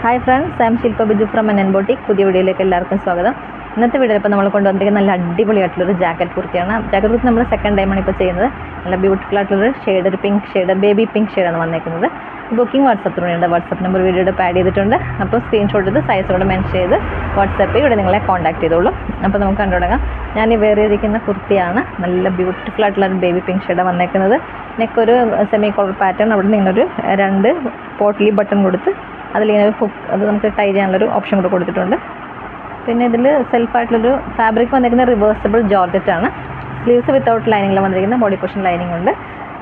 Hi friends, I M Shilpa Biju from Menon boutique. പുതിയ വീഡിയോയിലേക്ക് എല്ലാവർക്കും സ്വാഗതം. ഇന്നത്തെ വീഡിയോയിൽ ഇപ്പോൾ നമ്മൾ കൊണ്ടുവന്നിരിക്കുന്ന നല്ല അടിപൊളിയായിട്ടുള്ളൊരു ജാക്കറ്റ് കുർത്തിയാണ്. ജാക്കറ്റ് കുർത്തി നമ്മൾ സെക്കൻഡ് ടൈമാണ് ഇപ്പോൾ ചെയ്യുന്നത്. നല്ല ബ്യൂട്ടിഫുൾ ആയിട്ടുള്ളൊരു ഷെയ്ഡ്, ഒരു പിങ്ക് ഷെയ്ഡ്, ബേബി പിങ്ക് ഷെയ്ഡാണ് വന്നേക്കുന്നത്. ബുക്കിംഗ് വാട്സപ്പിലൂടെയുണ്ട്. വാട്സപ്പ് നമ്പർ വീഡിയോയുടെ ആഡ് ചെയ്തിട്ടുണ്ട്. അപ്പോൾ സ്ക്രീൻഷോട്ട് ചെയ്ത് സൈസോടെ മെൻഷൻ ചെയ്ത് വാട്സപ്പിൽ ഇവിടെ നിങ്ങളെ കോൺടാക്ട് ചെയ്തോളൂ. അപ്പോൾ നമുക്ക് കണ്ടു തുടങ്ങാം. ഞാൻ ഈ വേറെ ഇരിക്കുന്ന കുർത്തിയാണ്. നല്ല ബ്യൂട്ടിഫുൾ ആയിട്ടുള്ള ഒരു ബേബി പിങ്ക് ഷെയ്ഡാണ് വന്നേക്കുന്നത്. നെക്കൊരു സെമി കോളർ പാറ്റേൺ, അവിടെ നിങ്ങളൊരു 2 പോട്ട്ലി ബട്ടൺ കൊടുത്ത് അതിലിങ്ങനെ ഹുക്ക്, അത് നമുക്ക് ടൈ ചെയ്യാനുള്ളൊരു ഓപ്ഷൻ കൂടെ കൊടുത്തിട്ടുണ്ട്. പിന്നെ ഇതിൽ സെൽഫായിട്ടുള്ളൊരു ഫാബ്രിക് വന്നിരിക്കുന്ന റിവേഴ്സിബിൾ ജോർജറ്റാണ്. സ്ലീവ്സ് വിത്തൗട്ട് ലൈനിങ്ങിൽ വന്നിരിക്കുന്ന ബോഡി പോർഷൻ ലൈനിങ് ഉണ്ട്.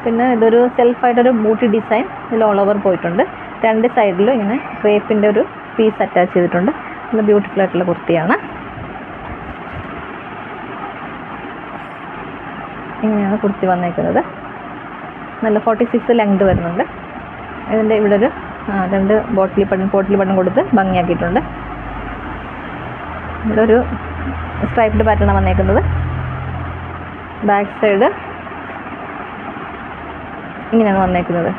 പിന്നെ ഇതൊരു സെൽഫായിട്ടൊരു ബൂട്ടി ഡിസൈൻ ഇതിൽ ഓൾ ഓവർ പോയിട്ടുണ്ട്. 2 സൈഡിലും ഇങ്ങനെ ക്രേപ്പിൻ്റെ ഒരു പീസ് അറ്റാച്ച് ചെയ്തിട്ടുണ്ട്. നല്ല ബ്യൂട്ടിഫുൾ ആയിട്ടുള്ള കുർത്തിയാണ്. ഇങ്ങനെയാണ് കുർത്തി വന്നേക്കുന്നത്. നല്ല 46 ലെങ്ത് വരുന്നുണ്ട്. ഇതിൻ്റെ ഇവിടെ ഒരു 2 പോട്ട്ലി ബട്ടൺ കൊടുത്ത് ഭംഗിയാക്കിയിട്ടുണ്ട്. ഇവിടെ ഒരു സ്ട്രൈപ്ഡ് പാറ്റേൺ വന്നേക്കുന്നത്. ബാക്ക് സൈഡ് ഇങ്ങനെയാണ് വന്നേക്കുന്നത്.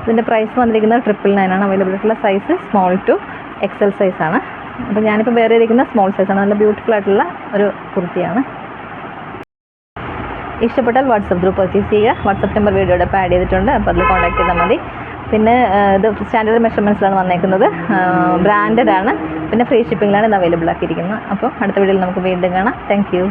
ഇതിൻ്റെ പ്രൈസ് വന്നിരിക്കുന്നത് 999 അവൈലബിൾ ആയിട്ടുള്ള സൈസ് സ്മോൾ ടു XL സൈസാണ്. അപ്പോൾ ഞാനിപ്പോൾ വേറെ ഇരിക്കുന്ന സ്മോൾ സൈസാണ്. നല്ല ബ്യൂട്ടിഫുൾ ആയിട്ടുള്ള ഒരു കുർത്തിയാണ്. ഇഷ്ടപ്പെട്ടാൽ വാട്സപ്പ് ഗ്രൂപ്പ് പർച്ചേസ് ചെയ്യുക. വാട്സപ്പ് നമ്പർ വീഡിയോയുടെ ആഡ് ചെയ്തിട്ടുണ്ട്. അപ്പോൾ അതിൽ കോൺടാക്ട് ചെയ്താൽ മതി. പിന്നെ ഇത് സ്റ്റാൻഡേർഡ് മെഷർമെൻറ്റ്സിലാണ് വന്നേക്കുന്നത്. ബ്രാൻഡഡ് ആണ്. പിന്നെ ഫ്രീ ഷിപ്പിങ്ങിലാണ് ഇത് അവൈലബിൾ ആക്കിയിരിക്കുന്നത്. അപ്പോൾ അടുത്ത വീഡിയോയിൽ നമുക്ക് വീണ്ടും കാണാം. Thank you.